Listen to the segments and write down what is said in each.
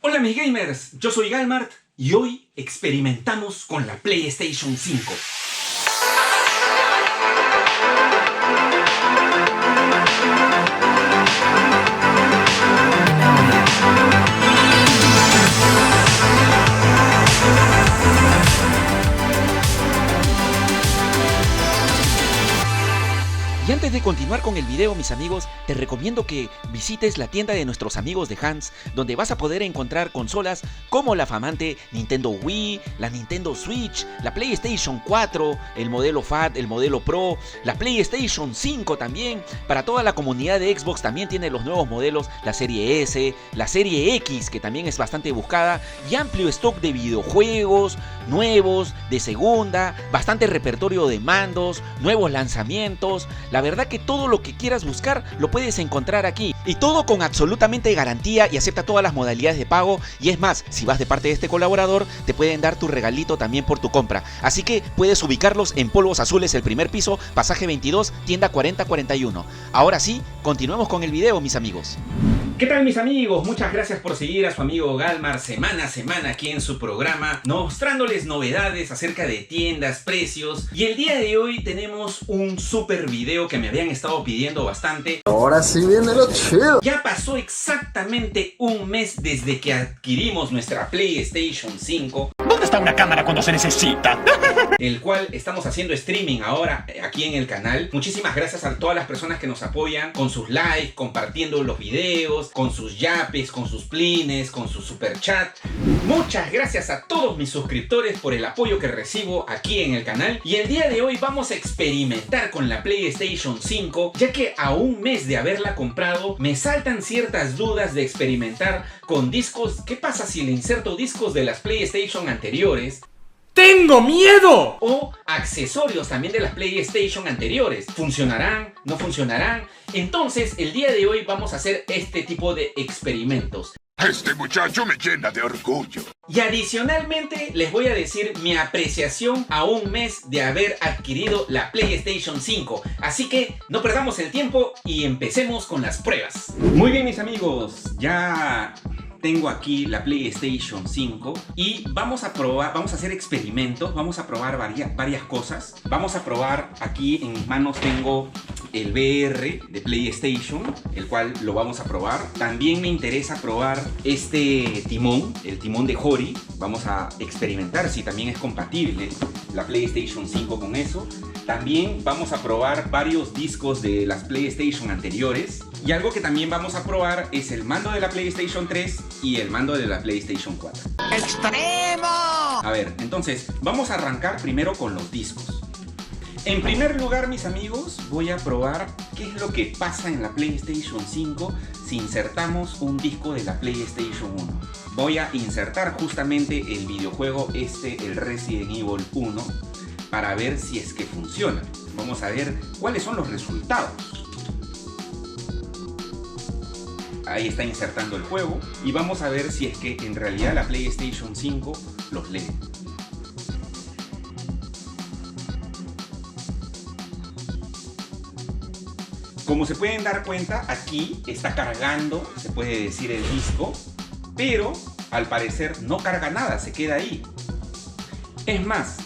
Hola mis gamers, yo soy Galmart y hoy experimentamos con la PlayStation 5. Y antes de continuar con el video, mis amigos, te recomiendo que visites la tienda de nuestros amigos de Hans, donde vas a poder encontrar consolas como la flamante Nintendo Wii, la Nintendo Switch, la PlayStation 4, el modelo FAT, el modelo Pro, la PlayStation 5 también. Para toda la comunidad de Xbox también tiene los nuevos modelos, la serie S, la serie X, que también es bastante buscada, y amplio stock de videojuegos nuevos, de segunda, bastante repertorio de mandos, nuevos lanzamientos. La verdad que todo lo que quieras buscar lo puedes encontrar aquí. Y todo con absolutamente garantía y acepta todas las modalidades de pago. Y es más, si vas de parte de este colaborador, te pueden dar tu regalito también por tu compra. Así que puedes ubicarlos en Polvos Azules, el primer piso, pasaje 22, tienda 4041. Ahora sí, continuemos con el video, mis amigos. ¿Qué tal, mis amigos? Muchas gracias por seguir a su amigo Galmart semana a semana aquí en su programa, mostrándoles novedades acerca de tiendas, precios. Y el día de hoy tenemos un super video que me habían estado pidiendo bastante. Ahora sí viene lo chido. Ya pasó exactamente un mes desde que adquirimos nuestra PlayStation 5. ¿Dónde está una cámara cuando se necesita? El cual estamos haciendo streaming ahora aquí en el canal. Muchísimas gracias a todas las personas que nos apoyan con sus likes, compartiendo los videos, con sus yapes, con sus plines, con su super chat. Muchas gracias a todos mis suscriptores por el apoyo que recibo aquí en el canal. Y el día de hoy vamos a experimentar con la PlayStation 5, ya que a un mes de haberla comprado me saltan ciertas dudas de experimentar con discos. ¿Qué pasa si le inserto discos de las PlayStation anteriores? ¡Tengo miedo! O accesorios también de las PlayStation anteriores. ¿Funcionarán? ¿No funcionarán? Entonces, el día de hoy vamos a hacer este tipo de experimentos. Este muchacho me llena de orgullo. Y adicionalmente les voy a decir mi apreciación a un mes de haber adquirido la PlayStation 5. Así que no perdamos el tiempo y empecemos con las pruebas. Muy bien, mis amigos, ya tengo aquí la PlayStation 5 y vamos a probar, vamos a hacer experimentos, vamos a probar varias cosas. Vamos a probar, aquí en mis manos tengo el VR de PlayStation, el cual lo vamos a probar. También me interesa probar este timón, el timón de Hori. Vamos a experimentar si también es compatible la PlayStation 5 con eso. También vamos a probar varios discos de las PlayStation anteriores. Y algo que también vamos a probar es el mando de la PlayStation 3 y el mando de la PlayStation 4. ¡Extremo! A ver, entonces, vamos a arrancar primero con los discos. En primer lugar, mis amigos, voy a probar qué es lo que pasa en la PlayStation 5 si insertamos un disco de la PlayStation 1. Voy a insertar justamente el videojuego el Resident Evil 1, para ver si es que funciona. Vamos a ver cuáles son los resultados. Ahí está insertando el juego y vamos a ver si es que en realidad la PlayStation 5 los lee. Como se pueden dar cuenta, aquí está cargando, se puede decir, el disco, pero al parecer no carga nada, se queda ahí. Es más,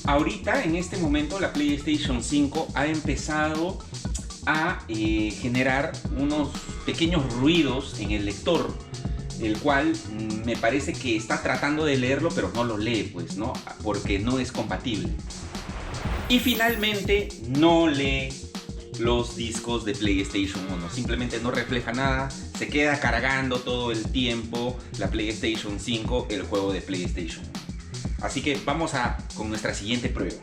ahorita en este momento la PlayStation 5 ha empezado a generar unos pequeños ruidos en el lector, el cual me parece que está tratando de leerlo pero no lo lee, pues, ¿no? Porque no es compatible. Y finalmente no lee los discos de PlayStation 1, simplemente no refleja nada, se queda cargando todo el tiempo la PlayStation 5, el juego de PlayStation 1. Así que vamos con nuestra siguiente prueba.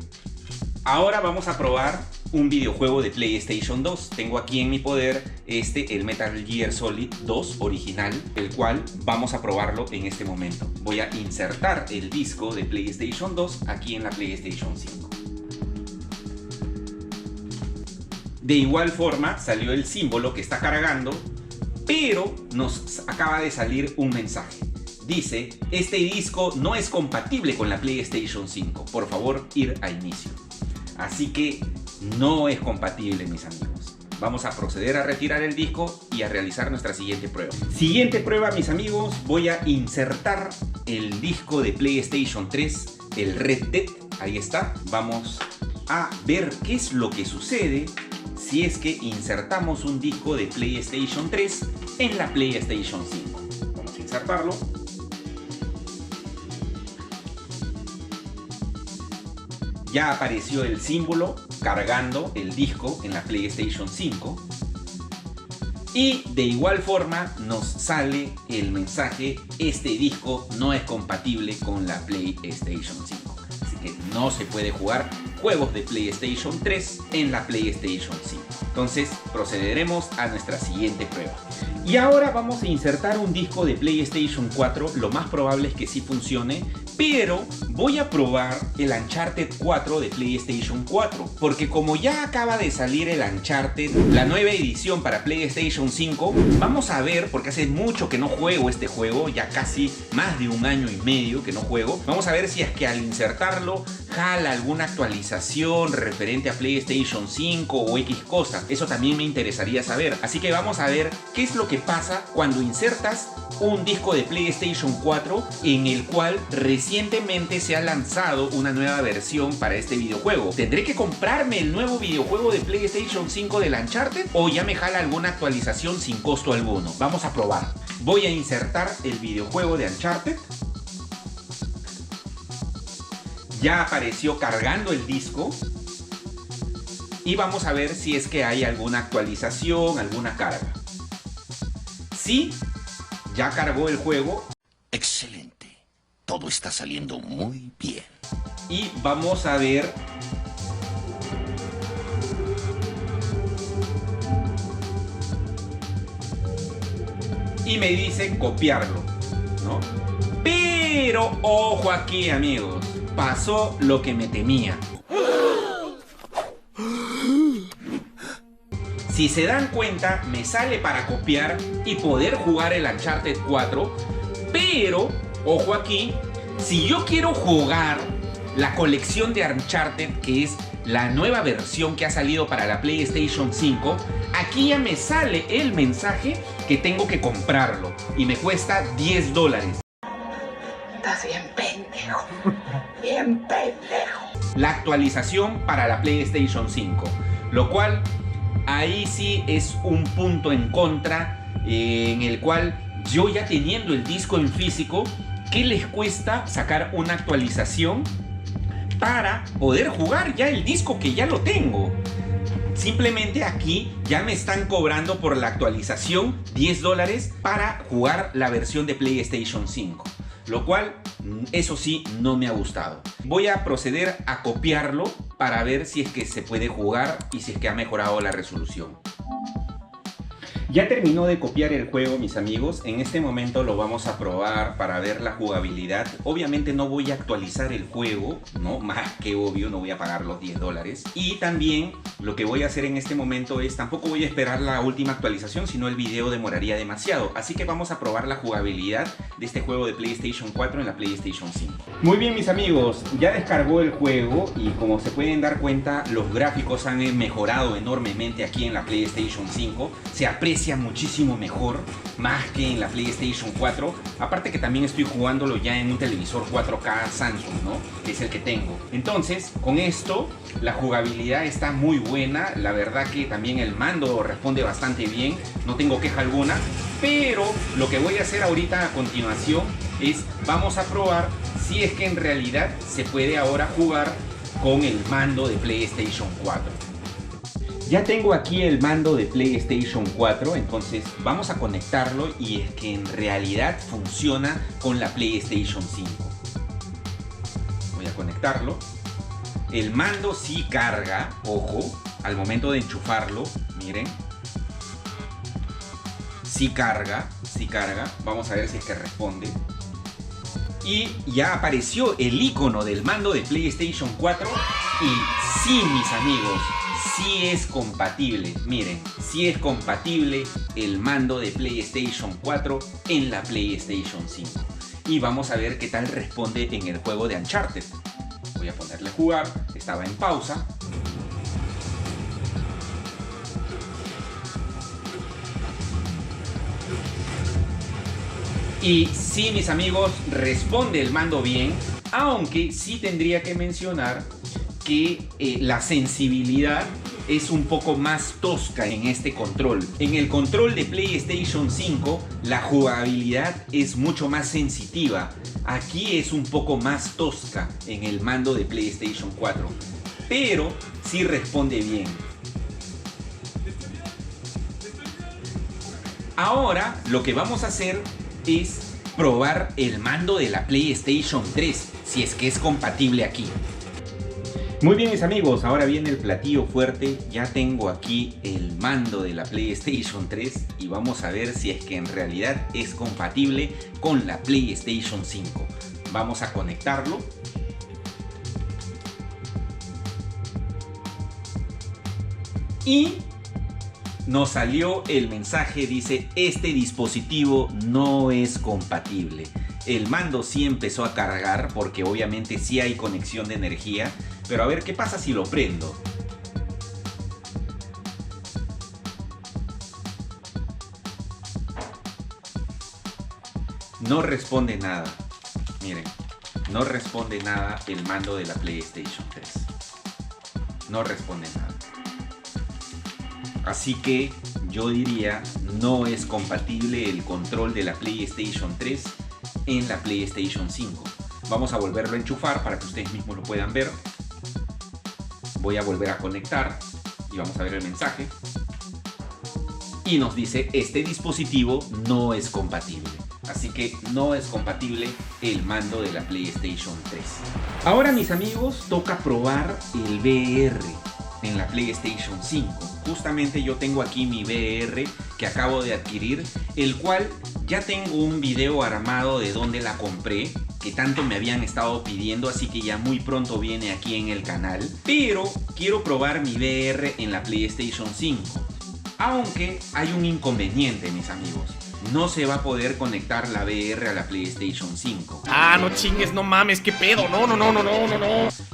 Ahora vamos a probar un videojuego de PlayStation 2. Tengo aquí en mi poder el Metal Gear Solid 2 original, el cual vamos a probarlo en este momento. Voy a insertar el disco de PlayStation 2 aquí en la PlayStation 5. De igual forma salió el símbolo que está cargando, pero nos acaba de salir un mensaje. Dice: este disco no es compatible con la PlayStation 5. Por favor, ir a inicio. Así que no es compatible, mis amigos. vamos a proceder a retirar el disco y a realizar nuestra siguiente prueba. Siguiente prueba, mis amigos, voy a insertar el disco de PlayStation 3, el Red Dead. Ahí está. Vamos a ver qué es lo que sucede si es que insertamos un disco de PlayStation 3 en la PlayStation 5. Vamos a insertarlo. Ya apareció el símbolo cargando el disco en la PlayStation 5. Y de igual forma nos sale el mensaje: este disco no es compatible con la PlayStation 5. Así que no se puede jugar juegos de PlayStation 3 en la PlayStation 5. Entonces procederemos a nuestra siguiente prueba. Y ahora vamos a insertar un disco de PlayStation 4. Lo más probable es que sí funcione, pero voy a probar el Uncharted 4 de PlayStation 4, porque como ya acaba de salir el Uncharted, la nueva edición para PlayStation 5, vamos a ver, porque hace mucho que no juego este juego, ya casi más de un año y medio que no juego, vamos a ver si es que al insertarlo jala alguna actualización referente a PlayStation 5 o X cosa. Eso también me interesaría saber, así que vamos a ver qué es lo que pasa cuando insertas un disco de PlayStation 4 en el cual recientemente se ha lanzado una nueva versión para este videojuego. ¿Tendré que comprarme el nuevo videojuego de PlayStation 5 del Uncharted o ya me jala alguna actualización sin costo alguno? Vamos a probar. Voy a insertar el videojuego de Uncharted. Ya apareció cargando el disco. Y vamos a ver si es que hay alguna actualización, alguna carga. Sí, ya cargó el juego. Excelente. Todo está saliendo muy bien. Y vamos a ver. Y me dice copiarlo, ¿no? Pero ojo aquí, amigos. Pasó lo que me temía. Si se dan cuenta, me sale para copiar y poder jugar el Uncharted 4. Pero, ojo aquí, si yo quiero jugar la colección de Uncharted, que es la nueva versión que ha salido para la PlayStation 5, aquí ya me sale el mensaje que tengo que comprarlo. Y me cuesta $10. Estás bien pendejo. Bien pendejo. La actualización para la PlayStation 5. Lo cual, ahí sí es un punto en contra, en el cual yo ya teniendo el disco en físico, ¿qué les cuesta sacar una actualización para poder jugar ya el disco que ya lo tengo? Simplemente aquí ya me están cobrando por la actualización $10 para jugar la versión de PlayStation 5. Lo cual, eso sí, no me ha gustado. Voy a proceder a copiarlo para ver si es que se puede jugar y si es que ha mejorado la resolución. Ya terminó de copiar el juego, mis amigos. En este momento lo vamos a probar para ver la jugabilidad. Obviamente no voy a actualizar el juego, ¿no? Más que obvio, no voy a pagar los $10. Y también lo que voy a hacer en este momento es, tampoco voy a esperar la última actualización, sino el video demoraría demasiado. Así que vamos a probar la jugabilidad de este juego de PlayStation 4 en la PlayStation 5. Muy bien, mis amigos, ya descargó el juego y como se pueden dar cuenta, los gráficos han mejorado enormemente aquí en la PlayStation 5. Se aprecia muchísimo mejor, más que en la PlayStation 4. Aparte que también estoy jugándolo ya en un televisor 4K Samsung, ¿no? Que es el que tengo. Entonces, con esto, la jugabilidad está muy buena. La verdad que también el mando responde bastante bien. No tengo queja alguna. Pero lo que voy a hacer ahorita a continuación es, vamos a probar si es que en realidad se puede ahora jugar con el mando de PlayStation 4. Ya tengo aquí el mando de PlayStation 4, entonces vamos a conectarlo y es que en realidad funciona con la PlayStation 5. Voy a conectarlo. El mando sí carga, ojo, al momento de enchufarlo, miren. Sí carga, sí carga. Vamos a ver si es que responde. Y ya apareció el icono del mando de PlayStation 4 y sí, mis amigos, sí es compatible. Miren, sí es compatible el mando de PlayStation 4 en la PlayStation 5. Y vamos a ver qué tal responde en el juego de Uncharted. Voy a ponerle jugar, estaba en pausa. Y sí, mis amigos, responde el mando bien, aunque sí tendría que mencionar que la sensibilidad es un poco más tosca en este control. En el control de PlayStation 5, la jugabilidad es mucho más sensitiva. Aquí es un poco más tosca en el mando de PlayStation 4, pero sí responde bien. Ahora lo que vamos a hacer es probar el mando de la PlayStation 3, si es que es compatible aquí. Muy bien, mis amigos, ahora viene el platillo fuerte. Ya tengo aquí el mando de la PlayStation 3 y vamos a ver si es que en realidad es compatible con la PlayStation 5. Vamos a conectarlo. Y nos salió el mensaje, dice: este dispositivo no es compatible. El mando sí empezó a cargar porque obviamente sí hay conexión de energía. Pero a ver qué pasa si lo prendo. No responde nada. Miren, no responde nada el mando de la PlayStation 3. No responde nada. Así que yo diría, no es compatible el control de la PlayStation 3 en la PlayStation 5. Vamos a volverlo a enchufar para que ustedes mismos lo puedan ver. Voy a volver a conectar y vamos a ver el mensaje. Y nos dice: este dispositivo no es compatible. Así que no es compatible el mando de la PlayStation 3. Ahora, mis amigos, toca probar el VR en la PlayStation 5. Justamente yo tengo aquí mi VR que acabo de adquirir, el cual ya tengo un video armado de dónde la compré, que tanto me habían estado pidiendo, así que ya muy pronto viene aquí en el canal. Pero quiero probar mi VR en la PlayStation 5. Aunque hay un inconveniente, mis amigos. No se va a poder conectar la VR a la PlayStation 5. Ah, no chingues, no mames, qué pedo. No.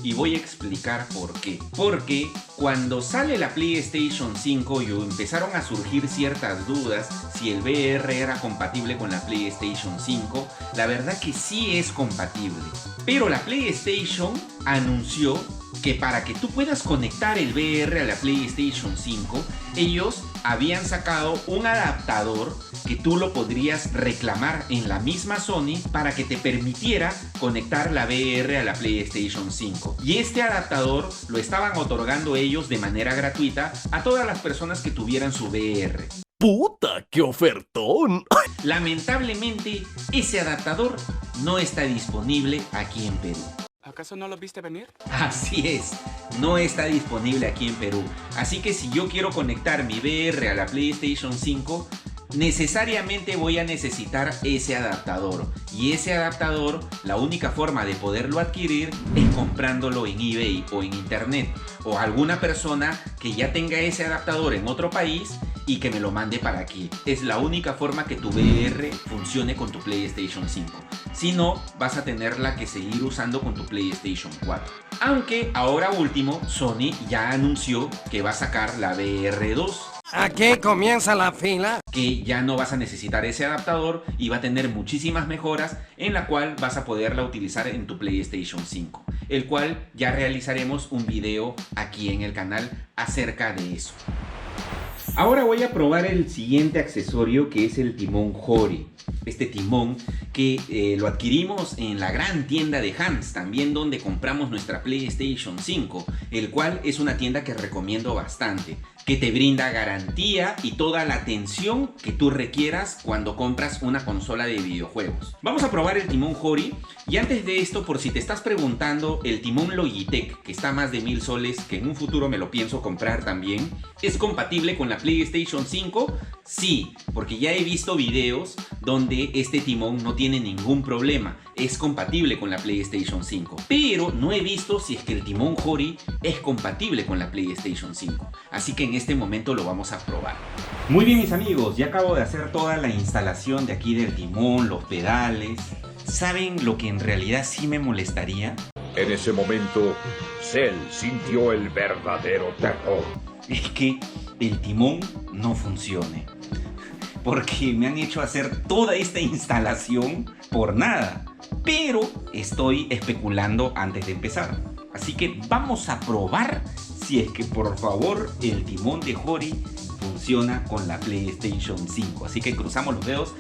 Y voy a explicar por qué. Porque cuando sale la PlayStation 5 empezaron a surgir ciertas dudas si el VR era compatible con la PlayStation 5. La verdad que sí es compatible. Pero la PlayStation anunció que para que tú puedas conectar el VR a la PlayStation 5, ellos habían sacado un adaptador que tú lo podrías reclamar en la misma Sony para que te permitiera conectar la VR a la PlayStation 5. Y este adaptador lo estaban otorgando ellos de manera gratuita a todas las personas que tuvieran su VR. ¡Puta, qué ofertón! Lamentablemente, ese adaptador no está disponible aquí en Perú. ¿Acaso no lo viste venir? Así es, no está disponible aquí en Perú. Así que si yo quiero conectar mi VR a la PlayStation 5, necesariamente voy a necesitar ese adaptador. Y ese adaptador, la única forma de poderlo adquirir es comprándolo en eBay o en internet. O alguna persona que ya tenga ese adaptador en otro país y que me lo mande para aquí. Es la única forma que tu VR funcione con tu PlayStation 5. Si no, vas a tenerla que seguir usando con tu PlayStation 4. Aunque ahora último, Sony ya anunció que va a sacar la VR2. Aquí comienza la fila. Que ya no vas a necesitar ese adaptador y va a tener muchísimas mejoras en la cual vas a poderla utilizar en tu PlayStation 5. El cual ya realizaremos un video aquí en el canal acerca de eso. Ahora voy a probar el siguiente accesorio, que es el timón Hori. Este timón que lo adquirimos en la gran tienda de Hans, también donde compramos nuestra PlayStation 5, el cual es una tienda que recomiendo bastante, que te brinda garantía y toda la atención que tú requieras cuando compras una consola de videojuegos. Vamos a probar el timón Hori, y antes de esto, por si te estás preguntando, el timón Logitech, que está a más de 1000 soles, que en un futuro me lo pienso comprar también, ¿es compatible con la PlayStation 5? Sí, porque ya he visto videos donde este timón no tiene ningún problema, es compatible con la PlayStation 5, pero no he visto si es que el timón Hori es compatible con la PlayStation 5, así que en este momento lo vamos a probar. Muy bien, mis amigos, ya acabo de hacer toda la instalación de aquí del timón, los pedales. ¿Saben lo que en realidad sí me molestaría? En ese momento, Cell sintió el verdadero terror. Es que el timón no funcione. porque me han hecho hacer toda esta instalación por nada. Pero estoy especulando antes de empezar. Así que vamos a probar si es que por favor el timón de Hori funciona con la PlayStation 5. Así que cruzamos los dedos.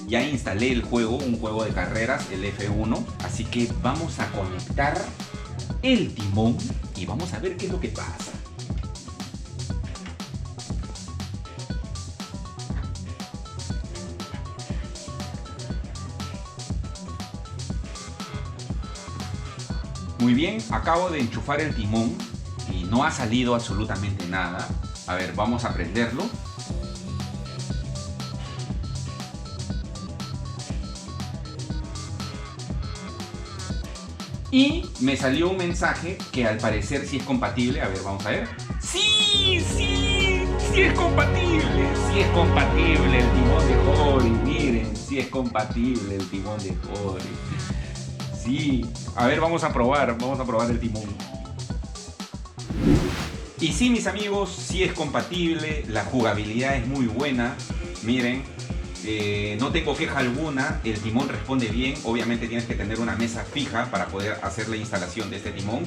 Ya instalé el juego, un juego de carreras, el F1. Así que vamos a conectar el timón y vamos a ver qué es lo que pasa. Muy bien, acabo de enchufar el timón y no ha salido absolutamente nada. A ver, vamos a prenderlo. Y me salió un mensaje que al parecer sí es compatible. A ver, vamos a ver. ¡Sí! Es compatible. Sí es compatible el timón de Hori. Miren, sí es compatible el timón de Hori. Sí. A ver, vamos a probar el timón. Y sí, mis amigos, sí es compatible. La jugabilidad es muy buena. Miren. No tengo queja alguna, el timón responde bien. Obviamente tienes que tener una mesa fija para poder hacer la instalación de este timón.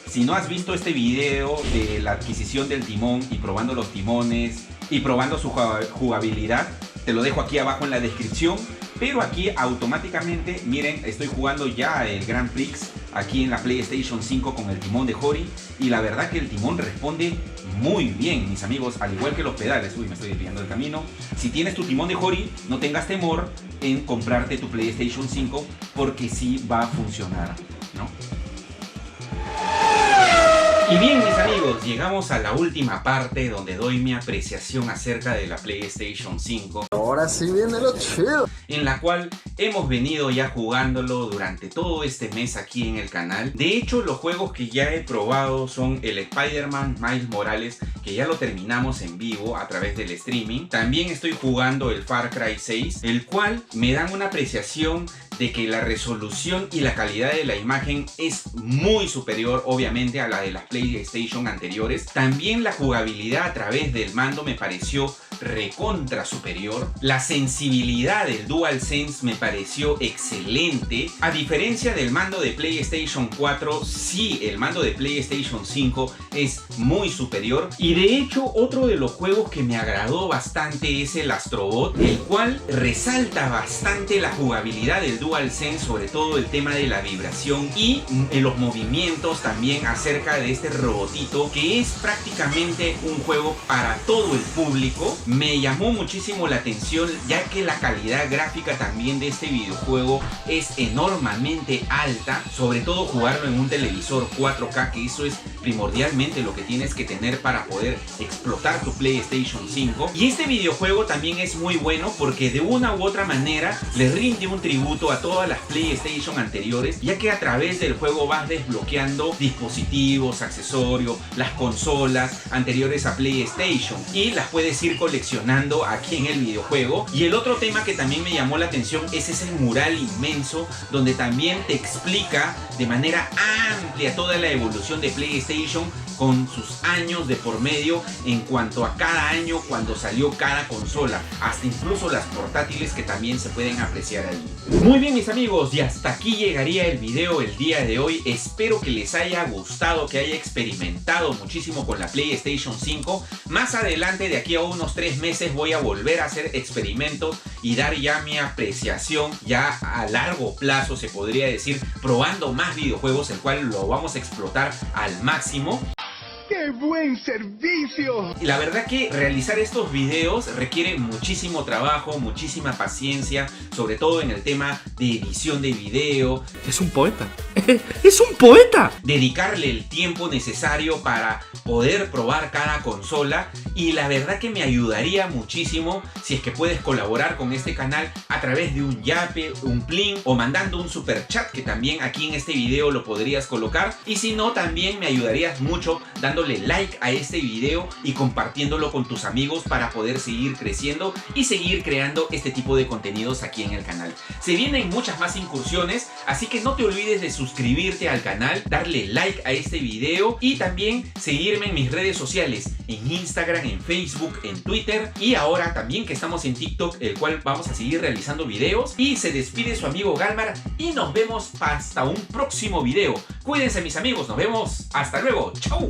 Si no has visto este video de la adquisición del timón y probando los timones y probando su jugabilidad, te lo dejo aquí abajo en la descripción. Pero aquí automáticamente, miren, estoy jugando ya el Grand Prix aquí en la PlayStation 5 con el timón de Hori. Y la verdad que el timón responde muy bien, mis amigos, al igual que los pedales. Uy, me estoy desviando del camino. Si tienes tu timón de Hori, no tengas temor en comprarte tu PlayStation 5 porque sí va a funcionar, ¿no? Y bien, mis amigos, llegamos a la última parte donde doy mi apreciación acerca de la PlayStation 5. Ahora sí viene lo chido. En la cual hemos venido ya jugándolo durante todo este mes aquí en el canal. De hecho, los juegos que ya he probado son el Spider-Man Miles Morales, que ya lo terminamos en vivo a través del streaming. También estoy jugando el Far Cry 6, el cual me dan una apreciación de que la resolución y la calidad de la imagen es muy superior, obviamente, a la de las PlayStation anteriores. También la jugabilidad a través del mando me pareció recontra superior. La sensibilidad del DualSense me pareció excelente. A diferencia del mando de PlayStation 4, sí, el mando de PlayStation 5 es muy superior. Y de hecho, otro de los juegos que me agradó bastante es el Astrobot, el cual resalta bastante la jugabilidad del DualSense, sobre todo el tema de la vibración y en los movimientos también acerca de este robotito, que es prácticamente un juego para todo el público. Me llamó muchísimo la atención, ya que la calidad gráfica también de este videojuego es enormemente alta, sobre todo jugarlo en un televisor 4K, que eso es primordialmente lo que tienes que tener para poder explotar tu PlayStation 5. Y este videojuego también es muy bueno porque de una u otra manera le rinde un tributo a todas las PlayStation anteriores, ya que a través del juego vas desbloqueando dispositivos, accesorios, las consolas anteriores a PlayStation y las puedes ir coleccionando aquí en el videojuego. Y el otro tema que también me llamó la atención es ese mural inmenso donde también te explica de manera amplia toda la evolución de PlayStation con sus años de por medio en cuanto a cada año cuando salió cada consola, hasta incluso las portátiles que también se pueden apreciar ahí. Muy bien, mis amigos, y hasta aquí llegaría el video el día de hoy. Espero que les haya gustado, que haya experimentado muchísimo con la PlayStation 5. Más adelante, de aquí a unos 3 meses, voy a volver a hacer experimentos y dar ya mi apreciación ya a largo plazo, se podría decir, probando más videojuegos, el cual lo vamos a explotar al máximo. ¡Qué buen servicio! Y la verdad que realizar estos videos requiere muchísimo trabajo, muchísima paciencia, sobre todo en el tema de edición de video. Es un poeta. ¡Es un poeta! Dedicarle el tiempo necesario para poder probar cada consola. Y la verdad que me ayudaría muchísimo si es que puedes colaborar con este canal a través de un yape, un plin o mandando un super chat, que también aquí en este video lo podrías colocar. Y si no, también me ayudarías mucho dándole like a este video y compartiéndolo con tus amigos para poder seguir creciendo y seguir creando este tipo de contenidos aquí en el canal. Se vienen muchas más incursiones, así que no te olvides de suscribirte al canal, darle like a este video y también seguirme en mis redes sociales, en Instagram, en Facebook, en Twitter y ahora también que estamos en TikTok, el cual vamos a seguir realizando videos. Y se despide su amigo Galmar y nos vemos hasta un próximo video. Cuídense mis amigos, nos vemos, hasta luego, chau.